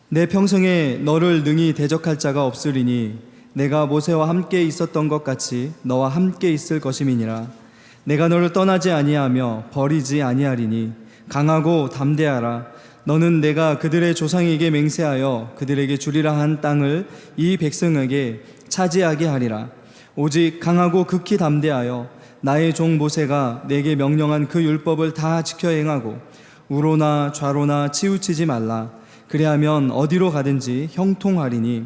내 평생에 너를 능히 대적할 자가 없으리니 내가 모세와 함께 있었던 것 같이 너와 함께 있을 것임이니라. 내가 너를 떠나지 아니하며 버리지 아니하리니 강하고 담대하라. 너는 내가 그들의 조상에게 맹세하여 그들에게 주리라 한 땅을 이 백성에게 차지하게 하리라. 오직 강하고 극히 담대하여 나의 종 모세가 내게 명령한 그 율법을 다 지켜 행하고 우로나 좌로나 치우치지 말라. 그리하면 어디로 가든지 형통하리니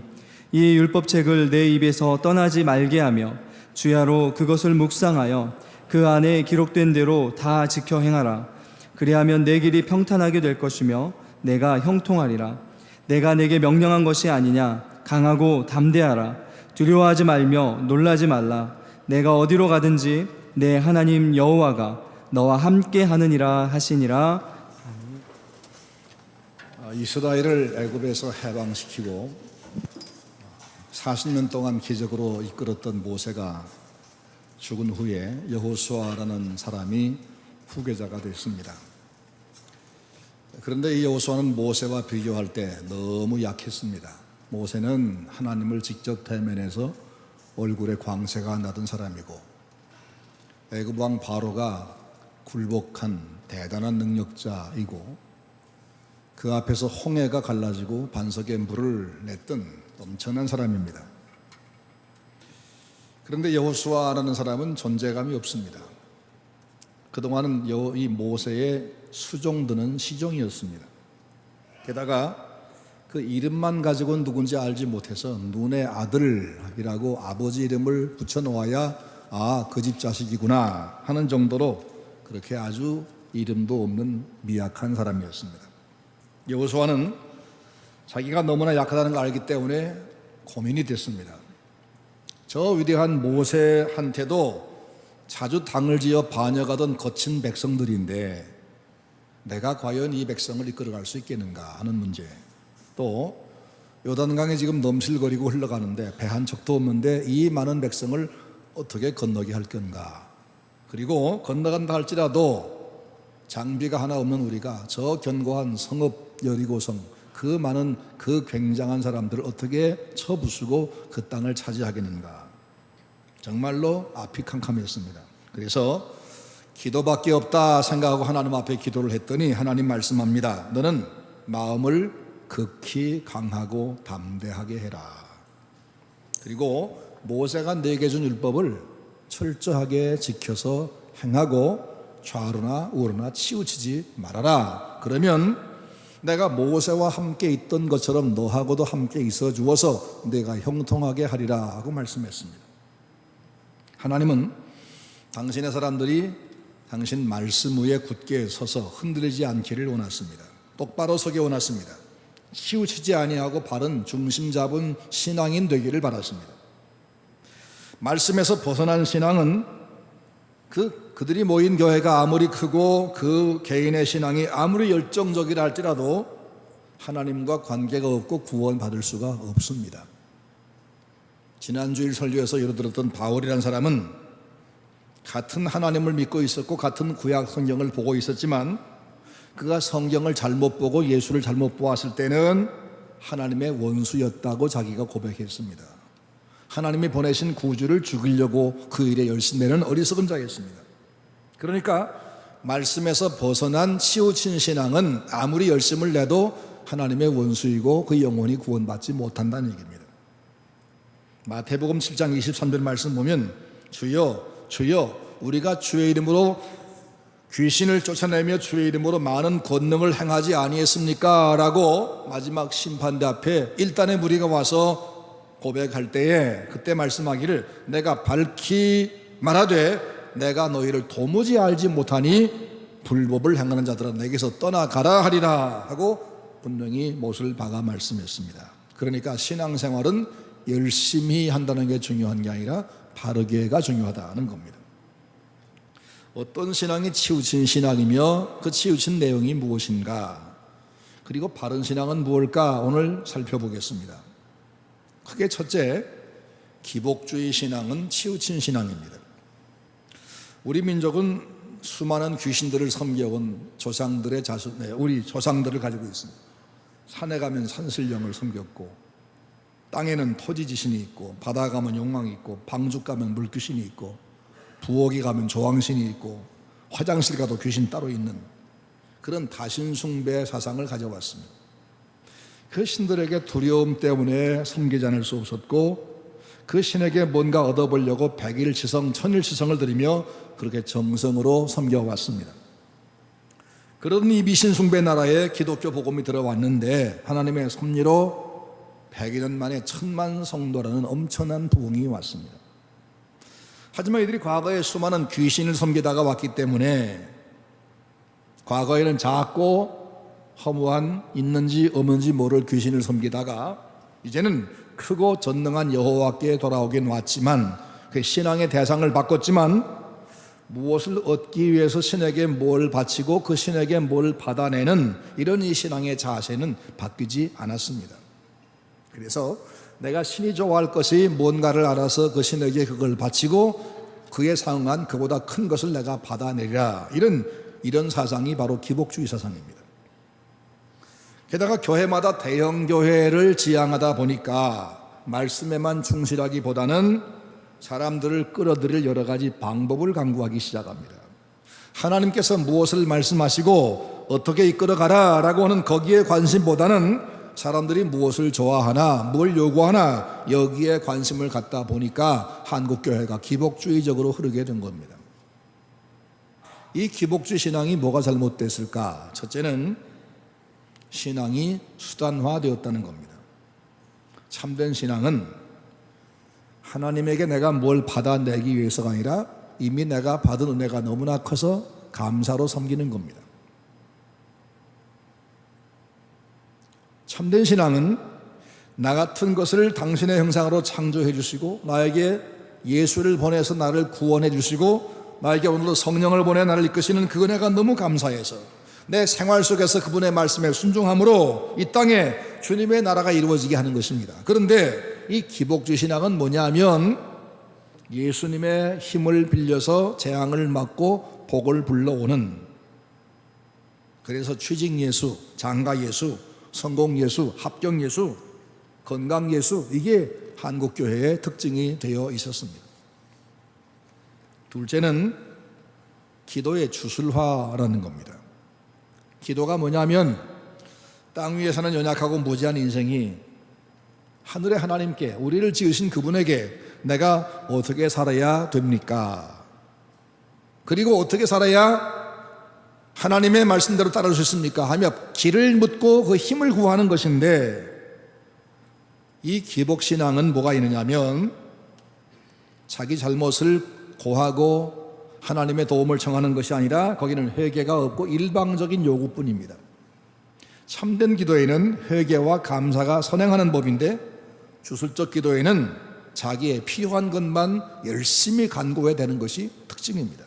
이 율법책을 내 입에서 떠나지 말게 하며 주야로 그것을 묵상하여 그 안에 기록된 대로 다 지켜 행하라. 그리하면 내 길이 평탄하게 될 것이며 내가 형통하리라. 내가 내게 명령한 것이 아니냐. 강하고 담대하라. 두려워하지 말며 놀라지 말라. 내가 어디로 가든지 내 하나님 여호와가 너와 함께 하느니라 하시니라. 이스라엘을 애굽에서 해방시키고 40년 동안 기적으로 이끌었던 모세가 죽은 후에 여호수아라는 사람이 후계자가 됐습니다. 그런데 이 여호수아는 모세와 비교할 때 너무 약했습니다. 모세는 하나님을 직접 대면해서 얼굴에 광채가 나던 사람이고 애굽 왕 바로가 굴복한 대단한 능력자이고 그 앞에서 홍해가 갈라지고 반석에 물을 냈던 엄청난 사람입니다. 그런데 여호수아라는 사람은 존재감이 없습니다. 그동안은 이 모세의 수종드는 시종이었습니다. 게다가 그 이름만 가지고는 누군지 알지 못해서 눈의 아들이라고 아버지 이름을 붙여놓아야 그 집 자식이구나 하는 정도로 그렇게 아주 이름도 없는 미약한 사람이었습니다. 여호수아는 자기가 너무나 약하다는 걸 알기 때문에 고민이 됐습니다. 저 위대한 모세한테도 자주 당을 지어 반역하던 거친 백성들인데 내가 과연 이 백성을 이끌어갈 수 있겠는가 하는 문제, 또 요단강이 지금 넘실거리고 흘러가는데 배 한 척도 없는데 이 많은 백성을 어떻게 건너게 할 건가, 그리고 건너간다 할지라도 장비가 하나 없는 우리가 저 견고한 성읍 여리고성, 그 많은 그 굉장한 사람들을 어떻게 쳐부수고 그 땅을 차지하겠는가. 정말로 앞이 캄캄했습니다. 그래서 기도밖에 없다 생각하고 하나님 앞에 기도를 했더니 하나님 말씀합니다. 너는 마음을 극히 강하고 담대하게 해라. 그리고 모세가 내게 준 율법을 철저하게 지켜서 행하고 좌로나 우로나 치우치지 말아라. 그러면 내가 모세와 함께 있던 것처럼 너하고도 함께 있어 주어서 내가 형통하게 하리라 하고 말씀했습니다. 하나님은 당신의 사람들이 당신 말씀 위에 굳게 서서 흔들리지 않기를 원하십니다. 똑바로 서게 원하십니다. 치우치지 아니하고 바른 중심 잡은 신앙인 되기를 바라십니다. 말씀에서 벗어난 신앙은 그들이 모인 교회가 아무리 크고 그 개인의 신앙이 아무리 열정적이라 할지라도 하나님과 관계가 없고 구원받을 수가 없습니다. 지난주일 설교에서 예로 들었던 바울이라는 사람은 같은 하나님을 믿고 있었고 같은 구약 성경을 보고 있었지만 그가 성경을 잘못 보고 예수를 잘못 보았을 때는 하나님의 원수였다고 자기가 고백했습니다. 하나님이 보내신 구주를 죽이려고 그 일에 열심내는 어리석은 자였습니다. 그러니까 말씀에서 벗어난 치우친 신앙은 아무리 열심을 내도 하나님의 원수이고 그 영혼이 구원받지 못한다는 얘기입니다. 마태복음 7장 23절 말씀 보면 주여 주여 우리가 주의 이름으로 귀신을 쫓아내며 주의 이름으로 많은 권능을 행하지 아니했습니까? 라고 마지막 심판대 앞에 일단의 무리가 와서 고백할 때에 그때 말씀하기를 내가 밝히 말하되 내가 너희를 도무지 알지 못하니 불법을 행하는 자들아 내게서 떠나가라 하리라 하고 분명히 못을 박아 말씀했습니다. 그러니까 신앙생활은 열심히 한다는 게 중요한 게 아니라 바르게가 중요하다는 겁니다. 어떤 신앙이 치우친 신앙이며 그 치우친 내용이 무엇인가, 그리고 바른 신앙은 무엇일까 오늘 살펴보겠습니다. 크게 첫째, 기복주의 신앙은 치우친 신앙입니다. 우리 민족은 수많은 귀신들을 섬겨온 우리 조상들을 가지고 있습니다. 산에 가면 산신령을 섬겼고, 땅에는 토지지신이 있고, 바다 가면 용왕이 있고, 방죽 가면 물귀신이 있고, 부엌에 가면 조왕신이 있고, 화장실 가도 귀신 따로 있는 그런 다신숭배 사상을 가져왔습니다. 그 신들에게 두려움 때문에 섬기지 않을 수 없었고, 그 신에게 뭔가 얻어보려고 백일치성, 천일치성을 드리며 그렇게 정성으로 섬겨왔습니다. 그러던 이 미신숭배 나라에 기독교 복음이 들어왔는데 하나님의 섭리로 100년 만에 1000만 성도라는 엄청난 부흥이 왔습니다. 하지만 이들이 과거에 수많은 귀신을 섬기다가 왔기 때문에 과거에는 작고 허무한 있는지 없는지 모를 귀신을 섬기다가 이제는 크고 전능한 여호와께 돌아오긴 왔지만 그 신앙의 대상을 바꿨지만 무엇을 얻기 위해서 신에게 뭘 바치고 그 신에게 뭘 받아내는 이런 이 신앙의 자세는 바뀌지 않았습니다. 그래서 내가 신이 좋아할 것이 뭔가를 알아서 그 신에게 그걸 바치고 그에 상응한 그보다 큰 것을 내가 받아내리라, 이런 사상이 바로 기복주의 사상입니다. 게다가 교회마다 대형 교회를 지향하다 보니까 말씀에만 충실하기보다는 사람들을 끌어들일 여러 가지 방법을 강구하기 시작합니다. 하나님께서 무엇을 말씀하시고 어떻게 이끌어가라 라고 하는 거기에 관심보다는 사람들이 무엇을 좋아하나 뭘 요구하나 여기에 관심을 갖다 보니까 한국교회가 기복주의적으로 흐르게 된 겁니다. 이 기복주의 신앙이 뭐가 잘못됐을까? 첫째는 신앙이 수단화되었다는 겁니다. 참된 신앙은 하나님에게 내가 뭘 받아내기 위해서가 아니라 이미 내가 받은 은혜가 너무나 커서 감사로 섬기는 겁니다. 참된 신앙은 나 같은 것을 당신의 형상으로 창조해 주시고 나에게 예수를 보내서 나를 구원해 주시고 나에게 오늘도 성령을 보내 나를 이끄시는 그 은혜가 너무 감사해서 내 생활 속에서 그분의 말씀에 순종함으로 이 땅에 주님의 나라가 이루어지게 하는 것입니다. 그런데 이 기복주의 신앙은 뭐냐면 예수님의 힘을 빌려서 재앙을 막고 복을 불러오는, 그래서 취직 예수, 장가 예수, 성공 예수, 합격 예수, 건강 예수, 이게 한국교회의 특징이 되어 있었습니다. 둘째는 기도의 주술화라는 겁니다. 기도가 뭐냐면 땅 위에 사는 연약하고 무지한 인생이 하늘의 하나님께, 우리를 지으신 그분에게 내가 어떻게 살아야 됩니까? 그리고 어떻게 살아야 하나님의 말씀대로 따를 수 있습니까? 하며 길을 묻고 그 힘을 구하는 것인데, 이 기복신앙은 뭐가 있느냐면 자기 잘못을 고하고 하나님의 도움을 청하는 것이 아니라 거기는 회개가 없고 일방적인 요구뿐입니다. 참된 기도에는 회개와 감사가 선행하는 법인데 주술적 기도에는 자기의 필요한 것만 열심히 간구해야 되는 것이 특징입니다.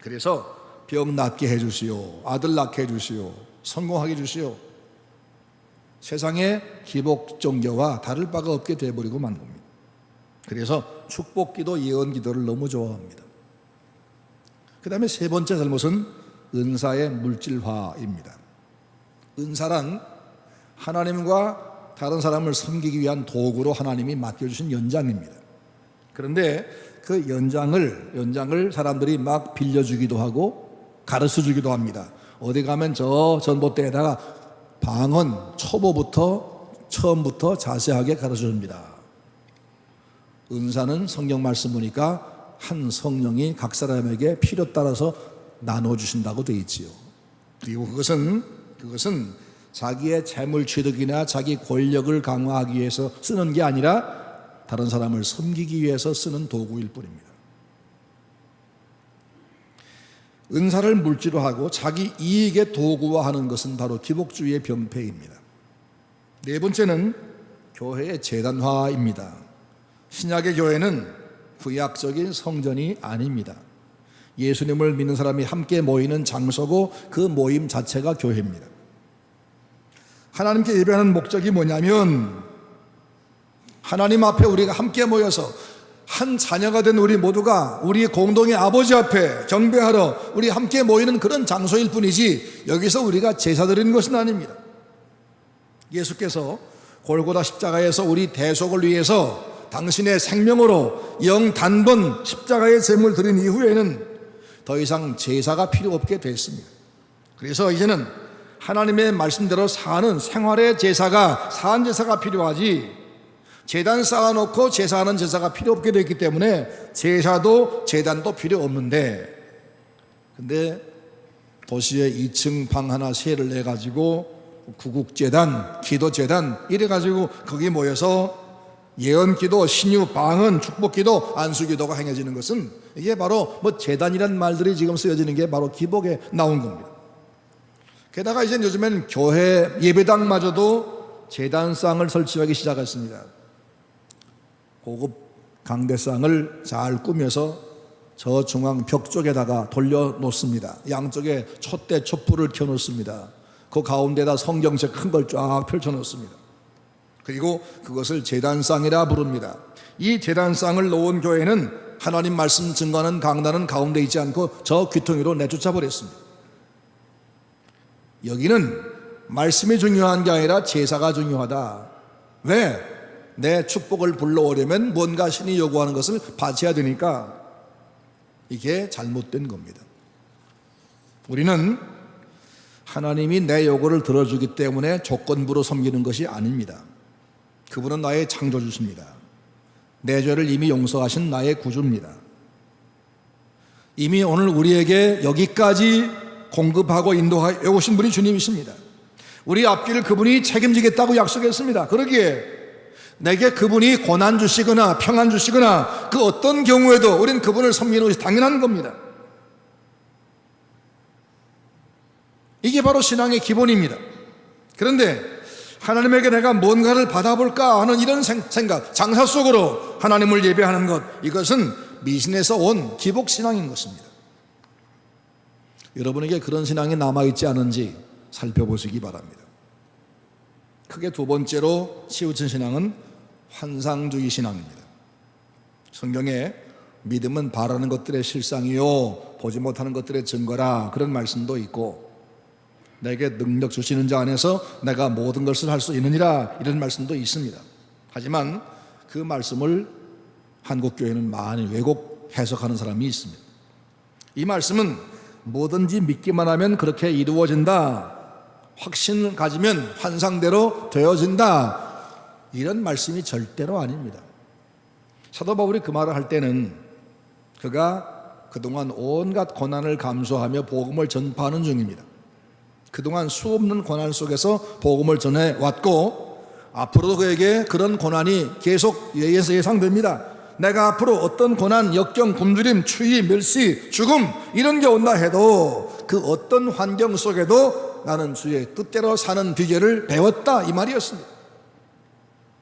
그래서 병 낫게 해주시오, 아들 낳게 해주시오, 성공하게 해주시오, 세상의 기복 종교와 다를 바가 없게 되어버리고 만 겁니다. 그래서 축복기도 예언기도를 너무 좋아합니다. 그 다음에 세 번째 잘못은 은사의 물질화입니다. 은사란 하나님과 다른 사람을 섬기기 위한 도구로 하나님이 맡겨주신 연장입니다. 그런데 그 연장을 사람들이 막 빌려주기도 하고 가르쳐주기도 합니다. 어디 가면 저 전봇대에다가 방언 처음부터 자세하게 가르쳐줍니다. 은사는 성경 말씀 보니까 한 성령이 각 사람에게 필요 따라서 나눠주신다고 되어 있지요. 그리고 그것은 자기의 재물 취득이나 자기 권력을 강화하기 위해서 쓰는 게 아니라 다른 사람을 섬기기 위해서 쓰는 도구일 뿐입니다. 은사를 물질화하고 자기 이익의 도구화하는 것은 바로 기복주의의 병폐입니다. 네 번째는 교회의 재단화입니다. 신약의 교회는 구약적인 성전이 아닙니다. 예수님을 믿는 사람이 함께 모이는 장소고 그 모임 자체가 교회입니다. 하나님께 예배하는 목적이 뭐냐면 하나님 앞에 우리가 함께 모여서 한 자녀가 된 우리 모두가 우리 공동의 아버지 앞에 경배하러 우리 함께 모이는 그런 장소일 뿐이지 여기서 우리가 제사 드리는 것은 아닙니다. 예수께서 골고다 십자가에서 우리 대속을 위해서 당신의 생명으로 영단번 십자가의 제물 드린 이후에는 더 이상 제사가 필요 없게 됐습니다. 그래서 이제는 하나님의 말씀대로 사는 생활의 제사가, 사한 제사가 필요하지, 제단 쌓아놓고 제사하는 제사가 필요 없게 됐기 때문에 제사도 제단도 필요 없는데, 근데 도시에 2층 방 하나 세를 내가지고 구국재단, 기도재단 이래가지고 거기 모여서 예언기도, 신유, 방언, 축복기도, 안수기도가 행해지는 것은 이게 바로 재단이란 말들이 지금 쓰여지는 게 바로 기복에 나온 겁니다. 게다가 이제 요즘엔 교회 예배당마저도 재단상을 설치하기 시작했습니다. 고급 강대상을 잘 꾸며서 저 중앙 벽 쪽에다가 돌려놓습니다. 양쪽에 촛대 촛불을 켜놓습니다. 그 가운데다 성경책 큰 걸 쫙 펼쳐놓습니다. 그리고 그것을 제단상이라 부릅니다. 이 제단상을 놓은 교회는 하나님 말씀 증거하는 강단은 가운데 있지 않고 저 귀퉁이로 내쫓아 버렸습니다. 여기는 말씀이 중요한 게 아니라 제사가 중요하다. 왜? 내 축복을 불러오려면 뭔가 신이 요구하는 것을 바쳐야 되니까. 이게 잘못된 겁니다. 우리는 하나님이 내 요구를 들어주기 때문에 조건부로 섬기는 것이 아닙니다. 그분은 나의 창조주십니다. 내 죄를 이미 용서하신 나의 구주입니다. 이미 오늘 우리에게 여기까지 공급하고 인도하여 오신 분이 주님이십니다. 우리 앞길을 그분이 책임지겠다고 약속했습니다. 그러기에 내게 그분이 고난 주시거나 평안 주시거나 그 어떤 경우에도 우리는 그분을 섬기는 것이 당연한 겁니다. 이게 바로 신앙의 기본입니다. 그런데 하나님에게 내가 뭔가를 받아볼까 하는 이런 생각, 장사 속으로 하나님을 예배하는 것, 이것은 미신에서 온 기복신앙인 것입니다. 여러분에게 그런 신앙이 남아있지 않은지 살펴보시기 바랍니다. 크게 두 번째로 치우친 신앙은 환상주의 신앙입니다. 성경에 믿음은 바라는 것들의 실상이요 보지 못하는 것들의 증거라, 그런 말씀도 있고, 내게 능력 주시는 자 안에서 내가 모든 것을 할 수 있느니라, 이런 말씀도 있습니다. 하지만 그 말씀을 한국교회는 많이 왜곡 해석하는 사람이 있습니다. 이 말씀은 뭐든지 믿기만 하면 그렇게 이루어진다, 확신을 가지면 환상대로 되어진다, 이런 말씀이 절대로 아닙니다. 사도 바울이 그 말을 할 때는 그가 그동안 온갖 고난을 감수하며 복음을 전파하는 중입니다. 그동안 수없는 고난 속에서 복음을 전해왔고 앞으로도 그에게 그런 고난이 계속 예상됩니다. 내가 앞으로 어떤 고난, 역경, 굶주림, 추위, 멸시, 죽음 이런 게 온다 해도 그 어떤 환경 속에도 나는 주의 뜻대로 사는 비결을 배웠다, 이 말이었습니다.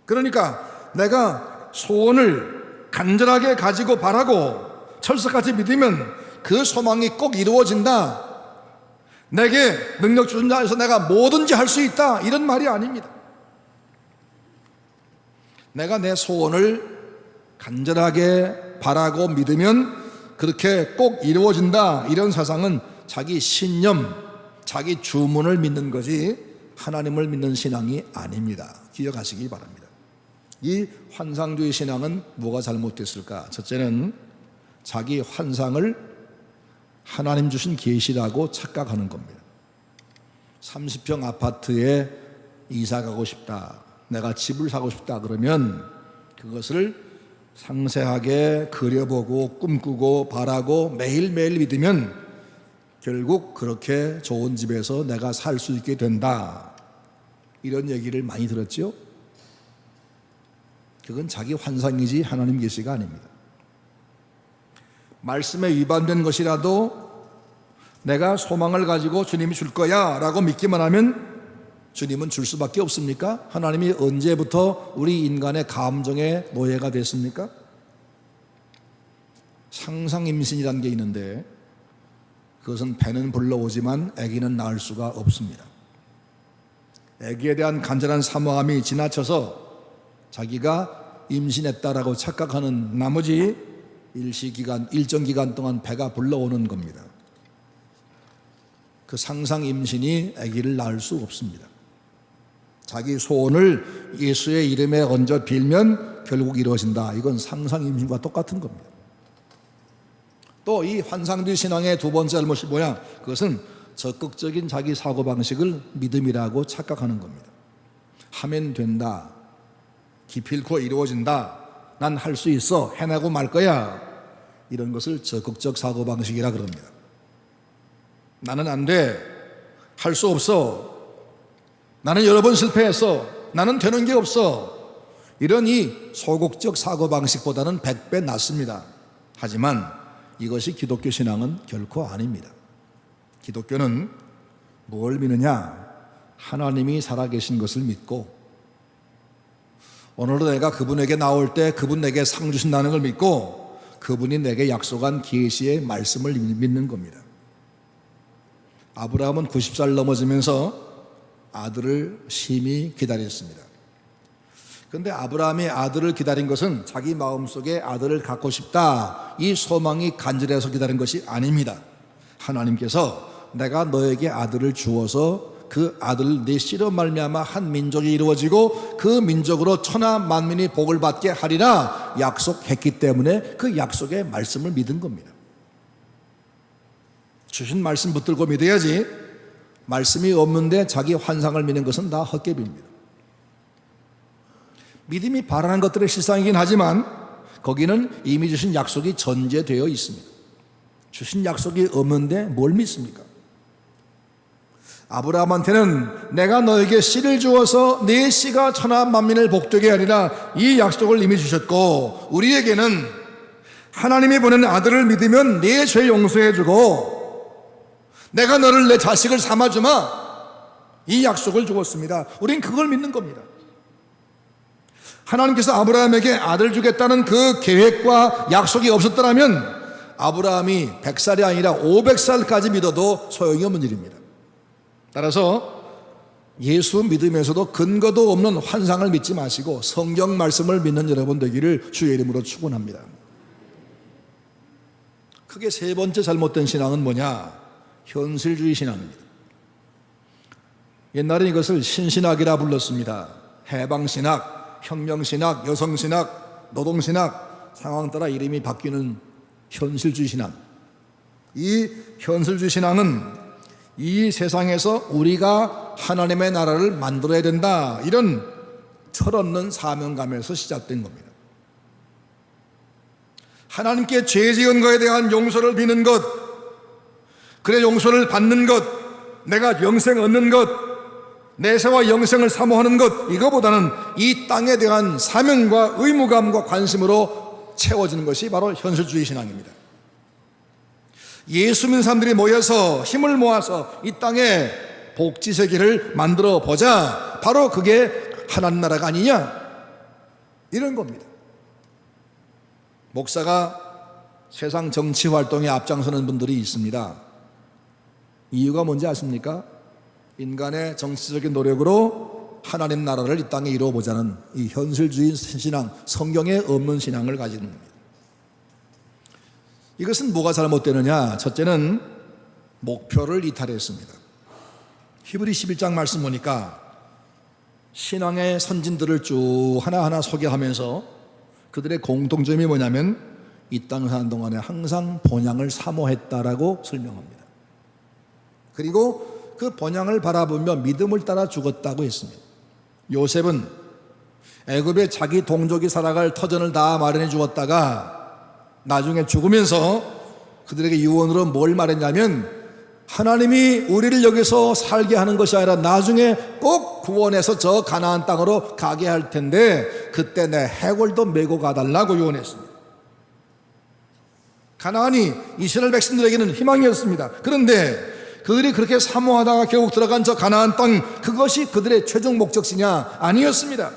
그러니까 내가 소원을 간절하게 가지고 바라고 철석같이 믿으면 그 소망이 꼭 이루어진다, 내게 능력 주신 자에서 내가 뭐든지 할 수 있다, 이런 말이 아닙니다. 내가 내 소원을 간절하게 바라고 믿으면 그렇게 꼭 이루어진다, 이런 사상은 자기 신념, 자기 주문을 믿는 것이 하나님을 믿는 신앙이 아닙니다. 기억하시기 바랍니다. 이 환상주의 신앙은 뭐가 잘못됐을까? 첫째는 자기 환상을 하나님 주신 계시라고 착각하는 겁니다. 30평 아파트에 이사 가고 싶다, 내가 집을 사고 싶다 그러면 그것을 상세하게 그려보고 꿈꾸고 바라고 매일매일 믿으면 결국 그렇게 좋은 집에서 내가 살 수 있게 된다, 이런 얘기를 많이 들었죠. 그건 자기 환상이지 하나님 계시가 아닙니다. 말씀에 위반된 것이라도 내가 소망을 가지고 주님이 줄 거야 라고 믿기만 하면 주님은 줄 수밖에 없습니까? 하나님이 언제부터 우리 인간의 감정의 노예가 됐습니까? 상상임신이라는 게 있는데 그것은 배는 불러오지만 아기는 낳을 수가 없습니다. 아기에 대한 간절한 사모함이 지나쳐서 자기가 임신했다라고 착각하는 나머지 일정 기간 동안 배가 불러오는 겁니다. 그 상상 임신이 아기를 낳을 수 없습니다. 자기 소원을 예수의 이름에 얹어 빌면 결국 이루어진다. 이건 상상 임신과 똑같은 겁니다. 또 이 환상주의 신앙의 두 번째 잘못이 뭐냐? 그것은 적극적인 자기 사고방식을 믿음이라고 착각하는 겁니다. 하면 된다. 기필코 이루어진다. 난 할 수 있어. 해내고 말 거야. 이런 것을 적극적 사고방식이라 그럽니다. 나는 안 돼. 할 수 없어. 나는 여러 번 실패했어. 나는 되는 게 없어. 이런 이 소극적 사고방식보다는 100배 낫습니다. 하지만 이것이 기독교 신앙은 결코 아닙니다. 기독교는 뭘 믿느냐? 하나님이 살아계신 것을 믿고, 오늘도 내가 그분에게 나올 때 그분 내게 상 주신다는 걸 믿고, 그분이 내게 약속한 계시의 말씀을 믿는 겁니다. 아브라함은 90살 넘어지면서 아들을 심히 기다렸습니다. 그런데 아브라함이 아들을 기다린 것은 자기 마음속에 아들을 갖고 싶다, 이 소망이 간절해서 기다린 것이 아닙니다. 하나님께서 내가 너에게 아들을 주어서 그 아들 내 씨로 말미암아 한 민족이 이루어지고 그 민족으로 천하 만민이 복을 받게 하리라 약속했기 때문에 그 약속의 말씀을 믿은 겁니다. 주신 말씀 붙들고 믿어야지, 말씀이 없는데 자기 환상을 믿는 것은 다 헛개비입니다. 믿음이 바라는 것들의 실상이긴 하지만 거기는 이미 주신 약속이 전제되어 있습니다. 주신 약속이 없는데 뭘 믿습니까? 아브라함한테는 내가 너에게 씨를 주어서 네 씨가 천하 만민을 복되게 하리라 이 약속을 이미 주셨고, 우리에게는 하나님이 보낸 아들을 믿으면 네 죄 용서해 주고 내가 너를 내 자식을 삼아주마, 이 약속을 주었습니다. 우린 그걸 믿는 겁니다. 하나님께서 아브라함에게 아들 주겠다는 그 계획과 약속이 없었더라면 아브라함이 100살이 아니라 500살까지 믿어도 소용이 없는 일입니다. 따라서 예수 믿으면서도 근거도 없는 환상을 믿지 마시고 성경 말씀을 믿는 여러분 되기를 주의 이름으로 축원합니다. 크게 세 번째 잘못된 신앙은 뭐냐? 현실주의 신앙입니다. 옛날에 이것을 신신학이라 불렀습니다. 해방신학, 혁명신학, 여성신학, 노동신학, 상황 따라 이름이 바뀌는 현실주의 신앙. 이 현실주의 신앙은 이 세상에서 우리가 하나님의 나라를 만들어야 된다, 이런 철없는 사명감에서 시작된 겁니다. 하나님께 죄 지은 것에 대한 용서를 비는 것, 그래 용서를 받는 것, 내가 영생 얻는 것, 내세와 영생을 사모하는 것, 이거보다는 이 땅에 대한 사명과 의무감과 관심으로 채워지는 것이 바로 현실주의 신앙입니다. 예수 믿는 사람들이 모여서 힘을 모아서 이 땅에 복지세계를 만들어 보자, 바로 그게 하나님 나라가 아니냐, 이런 겁니다. 목사가 세상 정치 활동에 앞장서는 분들이 있습니다. 이유가 뭔지 아십니까? 인간의 정치적인 노력으로 하나님 나라를 이 땅에 이루어보자는 이 현실주의 신앙, 성경에 없는 신앙을 가지는 겁니다. 이것은 뭐가 잘못되느냐? 첫째는 목표를 이탈했습니다. 히브리 11장 말씀 보니까 신앙의 선진들을 쭉 하나하나 소개하면서 그들의 공통점이 뭐냐면 이 땅 사는 동안에 항상 본향을 사모했다라고 설명합니다. 그리고 그 본향을 바라보며 믿음을 따라 죽었다고 했습니다. 요셉은 애굽에 자기 동족이 살아갈 터전을 다 마련해 주었다가 나중에 죽으면서 그들에게 유언으로 뭘 말했냐면, 하나님이 우리를 여기서 살게 하는 것이 아니라 나중에 꼭 구원해서 저 가나안 땅으로 가게 할 텐데 그때 내 해골도 메고 가달라고 유언했습니다. 가나안이 이스라엘 백성들에게는 희망이었습니다. 그런데 그들이 그렇게 사모하다가 결국 들어간 저 가나안 땅, 그것이 그들의 최종 목적지냐? 아니었습니다.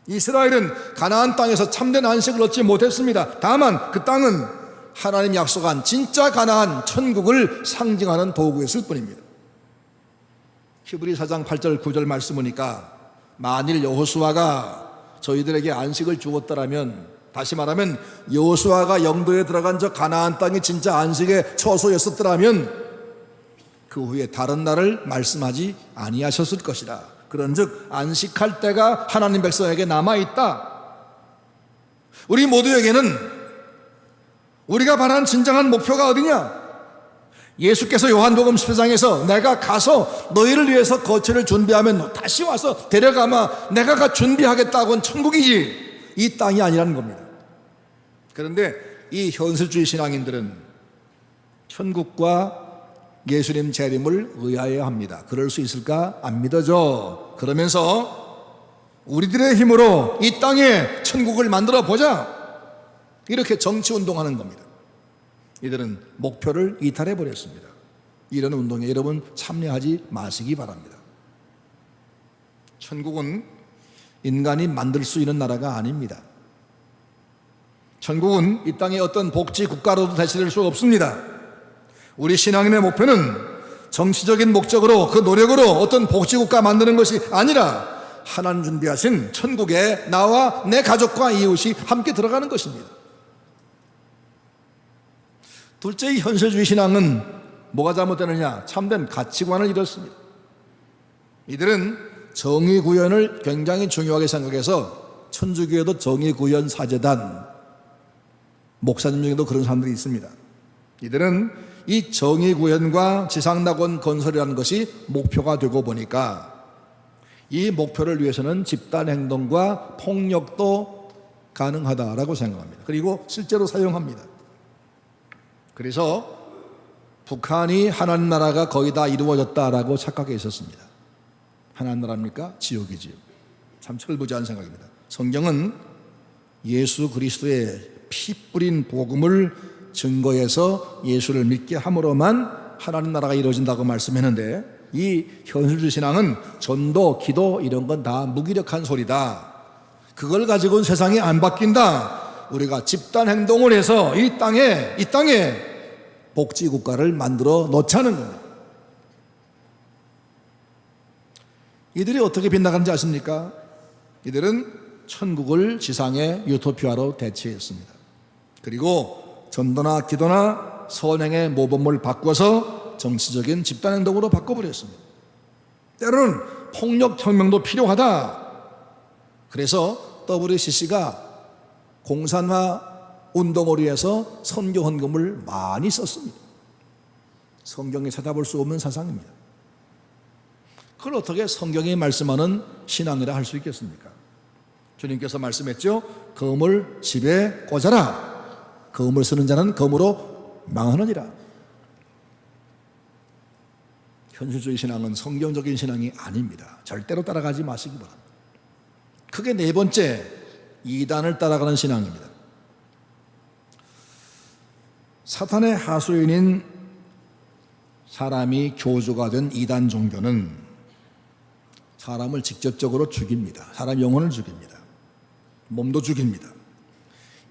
이스라엘은 가나안 땅에서 참된 안식을 얻지 못했습니다. 다만 그 땅은 하나님 약속한 진짜 가나안 천국을 상징하는 도구였을 뿐입니다. 히브리 4장 8절 9절 말씀 보니까 만일 여호수아가 저희들에게 안식을 주었더라면, 다시 말하면 여호수아가 영도에 들어간 저 가나안 땅이 진짜 안식의 처소였었더라면 그 후에 다른 날을 말씀하지 아니하셨을 것이라. 그런즉 안식할 때가 하나님 백성에게 남아있다. 우리 모두에게는 우리가 바라는 진정한 목표가 어디냐? 예수께서 요한복음 10장에서 내가 가서 너희를 위해서 거처를 준비하면 다시 와서 데려가마 내가 준비하겠다고 한 천국이지 이 땅이 아니라는 겁니다. 그런데 이 현실주의 신앙인들은 천국과 예수님 재림을 의아해 합니다. 그럴 수 있을까? 안 믿어져. 그러면서 우리들의 힘으로 이 땅에 천국을 만들어 보자 이렇게 정치운동하는 겁니다. 이들은 목표를 이탈해 버렸습니다. 이런 운동에 여러분 참여하지 마시기 바랍니다. 천국은 인간이 만들 수 있는 나라가 아닙니다. 천국은 이 땅의 어떤 복지 국가로도 대체될 수 없습니다. 우리 신앙인의 목표는 정치적인 목적으로 그 노력으로 어떤 복지 국가 만드는 것이 아니라 하나님 준비하신 천국에 나와 내 가족과 이웃이 함께 들어가는 것입니다. 둘째, 이 현실주의 신앙은 뭐가 잘못되느냐? 참된 가치관을 잃었습니다. 이들은 정의구현을 굉장히 중요하게 생각해서 천주교에도 정의구현 사제단 목사님 중에도 그런 사람들이 있습니다. 이들은 이 정의구현과 지상낙원 건설이라는 것이 목표가 되고 보니까 이 목표를 위해서는 집단행동과 폭력도 가능하다라고 생각합니다. 그리고 실제로 사용합니다. 그래서 북한이 하나님 나라가 거의 다 이루어졌다라고 착각해 있었습니다. 하나님 나라입니까? 지옥이지요. 참 철부지한 생각입니다. 성경은 예수 그리스도의 피 뿌린 복음을 증거해서 예수를 믿게 함으로만 하나님 나라가 이루어진다고 말씀했는데 이 현실주의 신앙은 전도, 기도 이런 건 다 무기력한 소리다. 그걸 가지고는 세상이 안 바뀐다. 우리가 집단 행동을 해서 이 땅에 복지 국가를 만들어 놓자는 겁니다. 이들이 어떻게 빗나가는지 아십니까? 이들은 천국을 지상의 유토피아로 대체했습니다. 그리고 전도나 기도나 선행의 모범을 바꿔서 정치적인 집단 행동으로 바꿔버렸습니다. 때로는 폭력혁명도 필요하다. 그래서 WCC가 공산화 운동을 위해서 선교 헌금을 많이 썼습니다. 성경에 찾아볼 수 없는 사상입니다. 그걸 어떻게 성경이 말씀하는 신앙이라 할 수 있겠습니까? 주님께서 말씀했죠. 검을 집에 꽂아라. 검을 쓰는 자는 검으로 망하느니라. 현실주의 신앙은 성경적인 신앙이 아닙니다. 절대로 따라가지 마시기 바랍니다. 크게 네 번째, 이단을 따라가는 신앙입니다. 사탄의 하수인인 사람이 교주가 된 이단 종교는 사람을 직접적으로 죽입니다. 사람 영혼을 죽입니다. 몸도 죽입니다.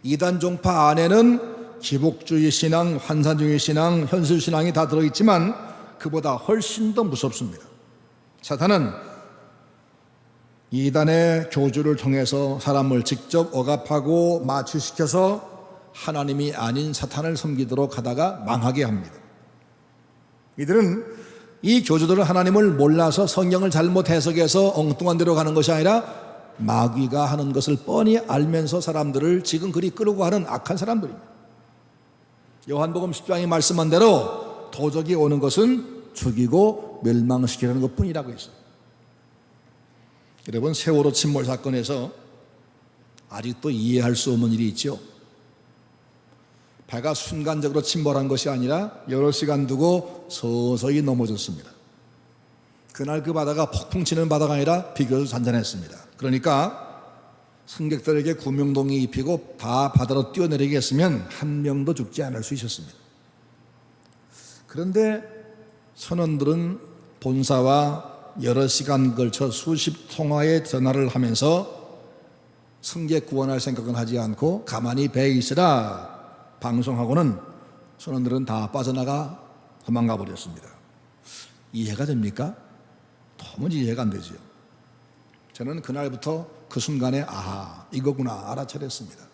이단 종파 안에는 기복주의 신앙, 환상주의 신앙, 현실 신앙이 다 들어있지만 그보다 훨씬 더 무섭습니다. 사탄은 이단의 교주를 통해서 사람을 직접 억압하고 마취시켜서 하나님이 아닌 사탄을 섬기도록 하다가 망하게 합니다. 이들은 이 교주들은 하나님을 몰라서 성경을 잘못 해석해서 엉뚱한 데로 가는 것이 아니라 마귀가 하는 것을 뻔히 알면서 사람들을 지금 그리 끌고 가는 악한 사람들입니다. 요한복음 10장이 말씀한 대로 도적이 오는 것은 죽이고 멸망시키는 것뿐이라고 했어요. 여러분, 세월호 침몰 사건에서 아직도 이해할 수 없는 일이 있죠. 배가 순간적으로 침몰한 것이 아니라 여러 시간 두고 서서히 넘어졌습니다. 그날 그 바다가 폭풍 치는 바다가 아니라 비교적 잔잔했습니다. 그러니까 승객들에게 구명동이 입히고 다 바다로 뛰어내리게 했으면 한 명도 죽지 않을 수 있었습니다. 그런데 선원들은 본사와 여러 시간 걸쳐 수십 통화의 전화를 하면서 승객 구원할 생각은 하지 않고 가만히 배에 있으라 방송하고는 선원들은 다 빠져나가 도망가 버렸습니다. 이해가 됩니까? 도무지 이해가 안 되지요. 저는 그날부터 그 순간에 이거구나 알아차렸습니다.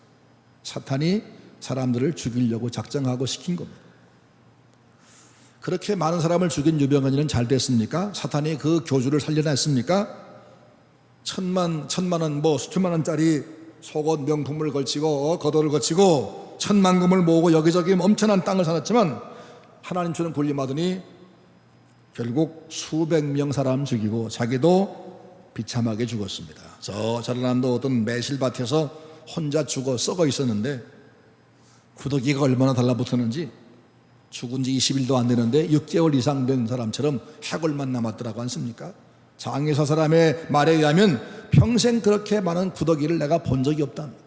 사탄이 사람들을 죽이려고 작정하고 시킨 겁니다. 그렇게 많은 사람을 죽인 유병헌이는 잘 됐습니까? 사탄이 그 교주를 살려냈습니까? 천만 원, 수천만 원짜리 속옷 명품을 걸치고 겉옷을 거치고 천만금을 모으고 여기저기 엄청난 땅을 사놨지만 하나님처럼 군림하더니 결국 수백 명 사람 죽이고 자기도 비참하게 죽었습니다. 저 전라남도 어떤 매실밭에서 혼자 죽어 썩어 있었는데 구더기가 얼마나 달라붙었는지 죽은 지 20일도 안 되는데 6개월 이상 된 사람처럼 해골만 남았더라고 않습니까? 장의사 사람의 말에 의하면 평생 그렇게 많은 구더기를 내가 본 적이 없답니다.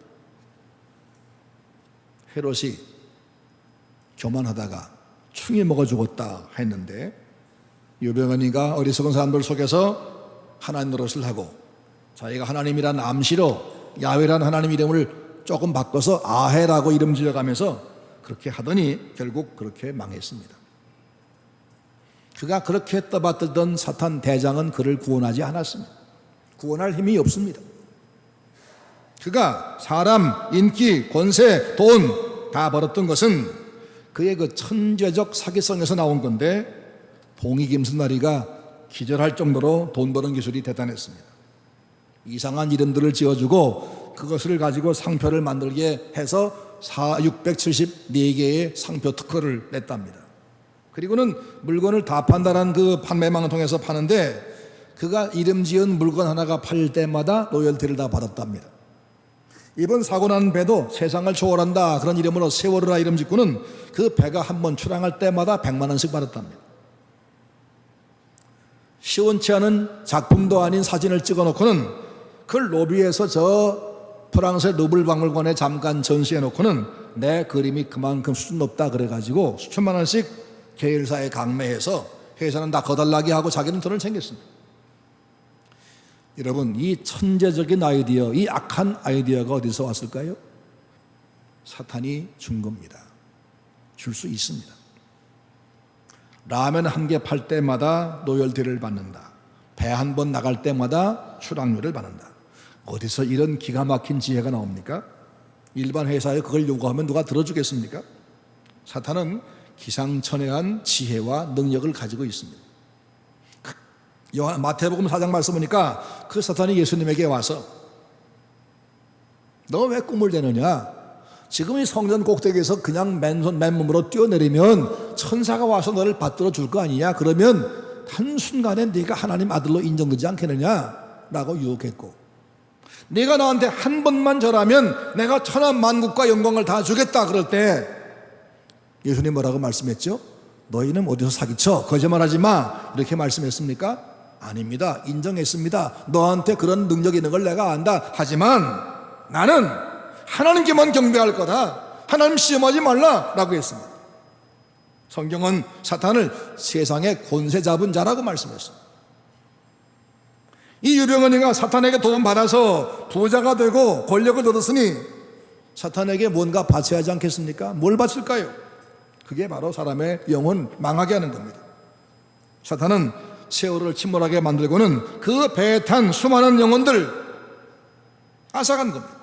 헤롯이 교만하다가 충이 먹어 죽었다 했는데 유병언이가 어리석은 사람들 속에서 하나님 노릇을 하고 자기가 하나님이란 암시로 야훼라는 하나님 이름을 조금 바꿔서 아해라고 이름 지어가면서 그렇게 하더니 결국 그렇게 망했습니다. 그가 그렇게 떠받들던 사탄 대장은 그를 구원하지 않았습니다. 구원할 힘이 없습니다. 그가 사람, 인기, 권세, 돈 다 벌었던 것은 그의 그 천재적 사기성에서 나온 건데 봉이 김순나리가 기절할 정도로 돈 버는 기술이 대단했습니다. 이상한 이름들을 지어주고 그것을 가지고 상표를 만들게 해서 674개의 상표 특허를 냈답니다. 그리고는 물건을 다 판다는 그 판매망을 통해서 파는데 그가 이름 지은 물건 하나가 팔릴 때마다 로열티를 다 받았답니다. 이번 사고 난 배도 세상을 초월한다 그런 이름으로 세월호라 이름 짓고는 그 배가 한번 출항할 때마다 100만 원씩 받았답니다. 시원치 않은 작품도 아닌 사진을 찍어놓고는 그 로비에서 저 프랑스 루블 박물관에 잠깐 전시해놓고는 내 그림이 그만큼 수준 높다 그래가지고 수천만 원씩 계열사에 강매해서 회사는 다 거달나게 하고 자기는 돈을 챙겼습니다. 여러분, 이 천재적인 아이디어, 이 악한 아이디어가 어디서 왔을까요? 사탄이 준 겁니다. 줄 수 있습니다. 라면 한 개 팔 때마다 로열티를 받는다. 배 한 번 나갈 때마다 출항료를 받는다. 어디서 이런 기가 막힌 지혜가 나옵니까? 일반 회사에 그걸 요구하면 누가 들어주겠습니까? 사탄은 기상천외한 지혜와 능력을 가지고 있습니다. 마태복음 4장 말씀 보니까 그 사탄이 예수님에게 와서 너 왜 꿈을 대느냐? 지금 이 성전 꼭대기에서 그냥 맨몸으로 뛰어내리면 천사가 와서 너를 받들어 줄 거 아니냐? 그러면 한순간에 네가 하나님 아들로 인정되지 않겠느냐? 라고 유혹했고 네가 나한테 한 번만 절하면 내가 천하만국과 영광을 다 주겠다 그럴 때 예수님 뭐라고 말씀했죠? 너희는 어디서 사기쳐? 거짓말하지 마 이렇게 말씀했습니까? 아닙니다. 인정했습니다. 너한테 그런 능력이 있는 걸 내가 안다. 하지만 나는 하나님께만 경배할 거다. 하나님 시험하지 말라 라고 했습니다. 성경은 사탄을 세상의 권세 잡은 자라고 말씀했습니다. 이 유병언이가 사탄에게 도움받아서 부자가 되고 권력을 얻었으니 사탄에게 뭔가 바쳐야 하지 않겠습니까? 뭘 바칠까요? 그게 바로 사람의 영혼 망하게 하는 겁니다. 사탄은 세월을 침몰하게 만들고는 그 배에 탄 수많은 영혼들 앗아간 겁니다.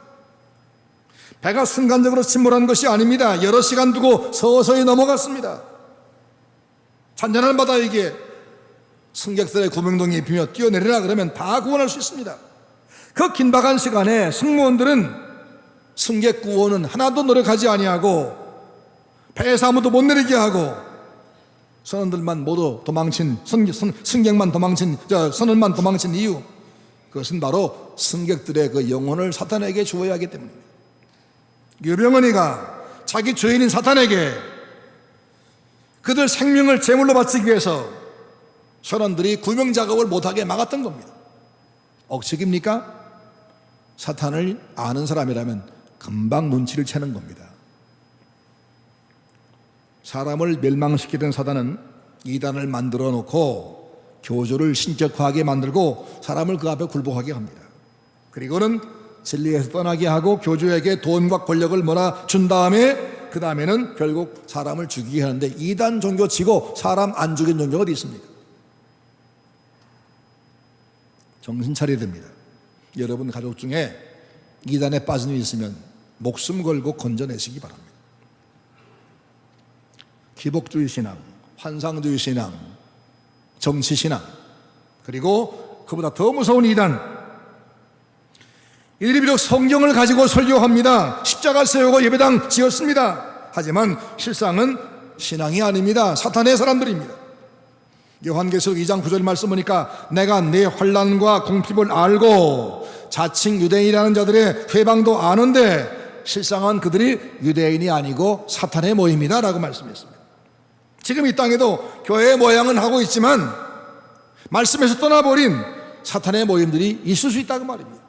배가 순간적으로 침몰한 것이 아닙니다. 여러 시간 두고 서서히 넘어갔습니다. 잔잔한 바다에게 승객들의 구명등이 비며 뛰어내리라 그러면 다 구원할 수 있습니다. 그 긴박한 시간에 승무원들은 승객 구원은 하나도 노력하지 아니하고 배에서 아무도 못 내리게 하고 선원들만 모두 도망친 승객만 도망친 선원만 도망친 이유 그것은 바로 승객들의 그 영혼을 사탄에게 주어야 하기 때문입니다. 유병언이가 자기 주인인 사탄에게 그들 생명을 제물로 바치기 위해서 선원들이 구명 작업을 못하게 막았던 겁니다. 억측입니까? 사탄을 아는 사람이라면 금방 눈치를 채는 겁니다. 사람을 멸망시키던 사단은 이단을 만들어 놓고 교조를 신격화하게 만들고 사람을 그 앞에 굴복하게 합니다. 그리고는 진리에서 떠나게 하고 교조에게 돈과 권력을 몰아준 다음에 그 다음에는 결국 사람을 죽이게 하는데 이단 종교 치고 사람 안 죽인 종교가 어디 있습니까? 정신 차려야 됩니다. 여러분 가족 중에 이단에 빠진 일 있으면 목숨 걸고 건져내시기 바랍니다. 기복주의 신앙, 환상주의 신앙, 정치 신앙, 그리고 그보다 더 무서운 이단, 이들이 비록 성경을 가지고 설교합니다. 십자가 세우고 예배당 지었습니다. 하지만 실상은 신앙이 아닙니다. 사탄의 사람들입니다. 요한계시록 2장 9절 말씀 보니까 내가 네 환난과 궁핍을 알고 자칭 유대인이라는 자들의 회방도 아는데 실상은 그들이 유대인이 아니고 사탄의 모임이다 라고 말씀했습니다. 지금 이 땅에도 교회의 모양은 하고 있지만 말씀에서 떠나버린 사탄의 모임들이 있을 수 있다고 말입니다.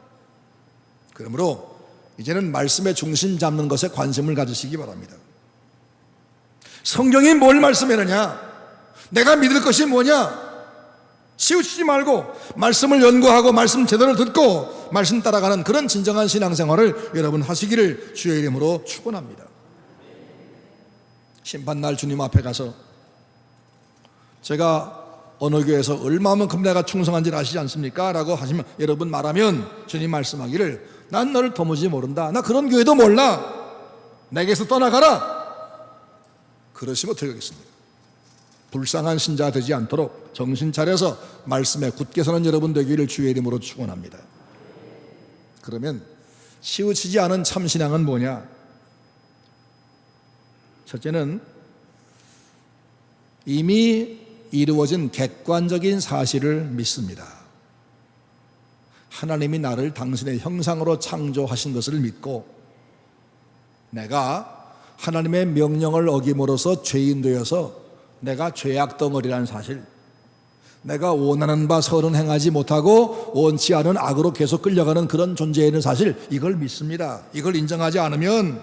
그러므로 이제는 말씀의 중심 잡는 것에 관심을 가지시기 바랍니다. 성경이 뭘 말씀하느냐? 내가 믿을 것이 뭐냐? 치우치지 말고 말씀을 연구하고 말씀 제대로 듣고 말씀 따라가는 그런 진정한 신앙생활을 여러분 하시기를 주의 이름으로 축원합니다. 심판날 주님 앞에 가서 제가 어느 교회에서 얼마만큼 내가 충성한지를 아시지 않습니까? 라고 하시면 여러분 말하면 주님 말씀하기를 난 너를 도무지 모른다. 나 그런 교회도 몰라. 내게서 떠나가라. 그러시면 어떻게 하겠습니까? 불쌍한 신자 되지 않도록 정신 차려서 말씀에 굳게 서는 여러분 되기를 주의 이름으로 축원합니다. 그러면 치우치지 않은 참신앙은 뭐냐? 첫째는 이미 이루어진 객관적인 사실을 믿습니다. 하나님이 나를 당신의 형상으로 창조하신 것을 믿고 내가 하나님의 명령을 어김으로써 죄인 되어서 내가 죄악 덩어리라는 사실, 내가 원하는 바 선은 행하지 못하고 원치 않은 악으로 계속 끌려가는 그런 존재라는 사실, 이걸 믿습니다. 이걸 인정하지 않으면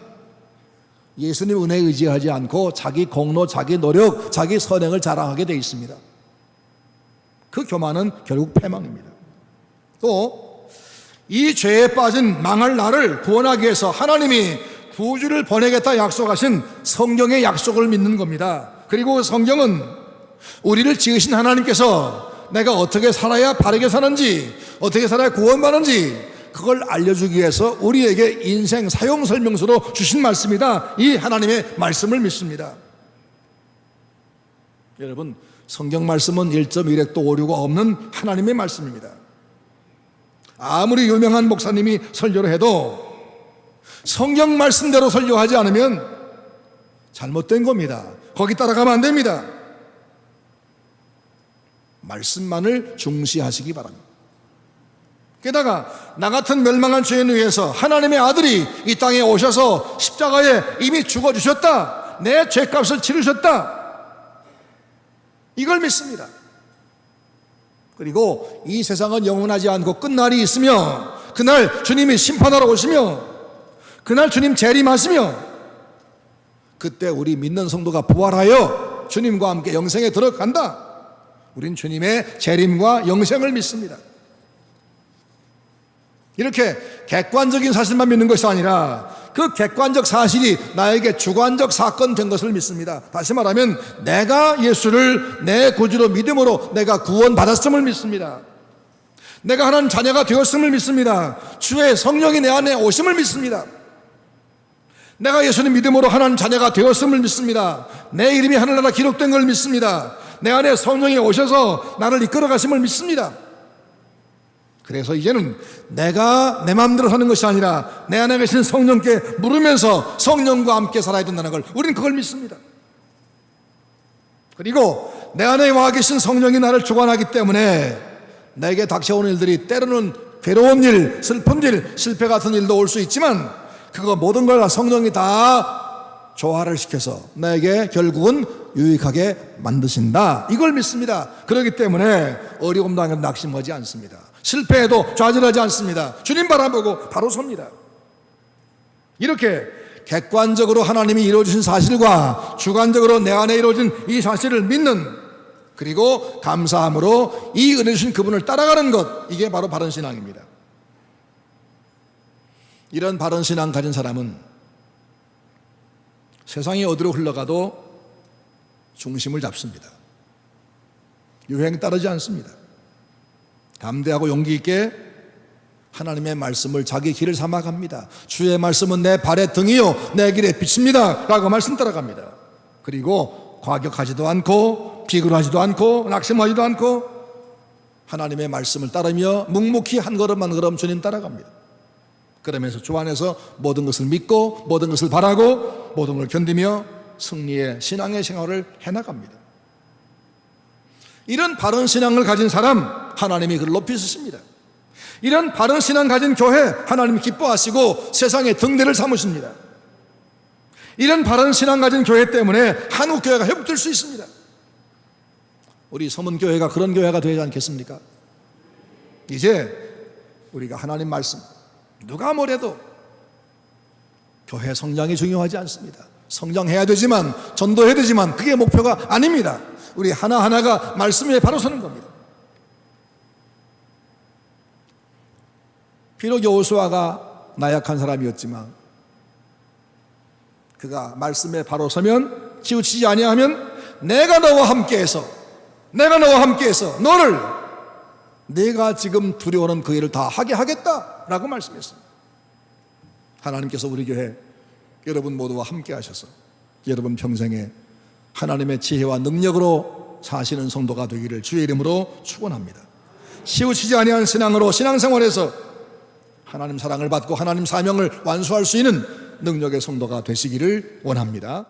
예수님 은혜에 의지하지 않고 자기 공로, 자기 노력, 자기 선행을 자랑하게 되어 있습니다. 그 교만은 결국 패망입니다. 또 이 죄에 빠진 망할 나를 구원하기 위해서 하나님이 구주를 보내겠다 약속하신 성경의 약속을 믿는 겁니다. 그리고 성경은 우리를 지으신 하나님께서 내가 어떻게 살아야 바르게 사는지, 어떻게 살아야 구원받는지 그걸 알려주기 위해서 우리에게 인생 사용 설명서로 주신 말씀이다. 이 하나님의 말씀을 믿습니다. 여러분, 성경 말씀은 1.1획도 오류가 없는 하나님의 말씀입니다. 아무리 유명한 목사님이 설교를 해도 성경 말씀대로 설교하지 않으면 잘못된 겁니다. 거기 따라가면 안 됩니다. 말씀만을 중시하시기 바랍니다. 게다가 나 같은 멸망한 죄인을 위해서 하나님의 아들이 이 땅에 오셔서 십자가에 이미 죽어주셨다. 내 죄값을 치르셨다. 이걸 믿습니다. 그리고 이 세상은 영원하지 않고 끝날이 있으며 그날 주님이 심판하러 오시며 그날 주님 재림하시며 그때 우리 믿는 성도가 부활하여 주님과 함께 영생에 들어간다. 우린 주님의 재림과 영생을 믿습니다. 이렇게 객관적인 사실만 믿는 것이 아니라 그 객관적 사실이 나에게 주관적 사건 된 것을 믿습니다. 다시 말하면 내가 예수를 내 구주로 믿음으로 내가 구원받았음을 믿습니다. 내가 하나님 자녀가 되었음을 믿습니다. 주의 성령이 내 안에 오심을 믿습니다. 내가 예수님 믿음으로 하나님 자녀가 되었음을 믿습니다. 내 이름이 하늘나라 기록된 걸 믿습니다. 내 안에 성령이 오셔서 나를 이끌어 가심을 믿습니다. 그래서 이제는 내가 내 마음대로 사는 것이 아니라 내 안에 계신 성령께 물으면서 성령과 함께 살아야 된다는 걸 우리는 그걸 믿습니다. 그리고 내 안에 와 계신 성령이 나를 주관하기 때문에 내게 닥쳐오는 일들이 때로는 괴로운 일, 슬픈 일, 실패 같은 일도 올 수 있지만 그거 모든 걸 성령이 다 조화를 시켜서 나에게 결국은 유익하게 만드신다. 이걸 믿습니다. 그렇기 때문에 어려움 당해도 낙심하지 않습니다. 실패해도 좌절하지 않습니다. 주님 바라보고 바로 섭니다. 이렇게 객관적으로 하나님이 이루어주신 사실과 주관적으로 내 안에 이루어진 이 사실을 믿는, 그리고 감사함으로 이 은혜 주신 그분을 따라가는 것, 이게 바로 바른 신앙입니다. 이런 바른 신앙 가진 사람은 세상이 어디로 흘러가도 중심을 잡습니다. 유행 따르지 않습니다. 담대하고 용기 있게 하나님의 말씀을 자기 길을 삼아갑니다. 주의 말씀은 내 발의 등이요 내 길의 빛입니다 라고 말씀 따라갑니다. 그리고 과격하지도 않고 비굴하지도 않고 낙심하지도 않고 하나님의 말씀을 따르며 묵묵히 한 걸음 한 걸음 주님 따라갑니다. 그러면서 주 안에서 모든 것을 믿고 모든 것을 바라고 모든 걸 견디며 승리의 신앙의 생활을 해나갑니다. 이런 바른 신앙을 가진 사람 하나님이 그를 높이 쓰십니다. 이런 바른 신앙 가진 교회 하나님이 기뻐하시고 세상의 등대를 삼으십니다. 이런 바른 신앙 가진 교회 때문에 한국교회가 회복될 수 있습니다. 우리 서문교회가 그런 교회가 되지 않겠습니까? 이제 우리가 하나님 말씀 누가 뭐래도 교회 성장이 중요하지 않습니다. 성장해야 되지만 전도해야 되지만 그게 목표가 아닙니다. 우리 하나하나가 말씀 위에 바로 서는 겁니다. 비록 여호수아가 나약한 사람이었지만 그가 말씀에 바로 서면 치우치지 아니하면 내가 너와 함께해서 너를 내가 지금 두려워하는 그 일을 다 하게 하겠다라고 말씀했습니다. 하나님께서 우리 교회 여러분 모두와 함께 하셔서 여러분 평생에 하나님의 지혜와 능력으로 사시는 성도가 되기를 주의 이름으로 축원합니다. 치우치지 아니한 신앙으로 신앙생활에서 하나님 사랑을 받고 하나님 사명을 완수할 수 있는 능력의 성도가 되시기를 원합니다.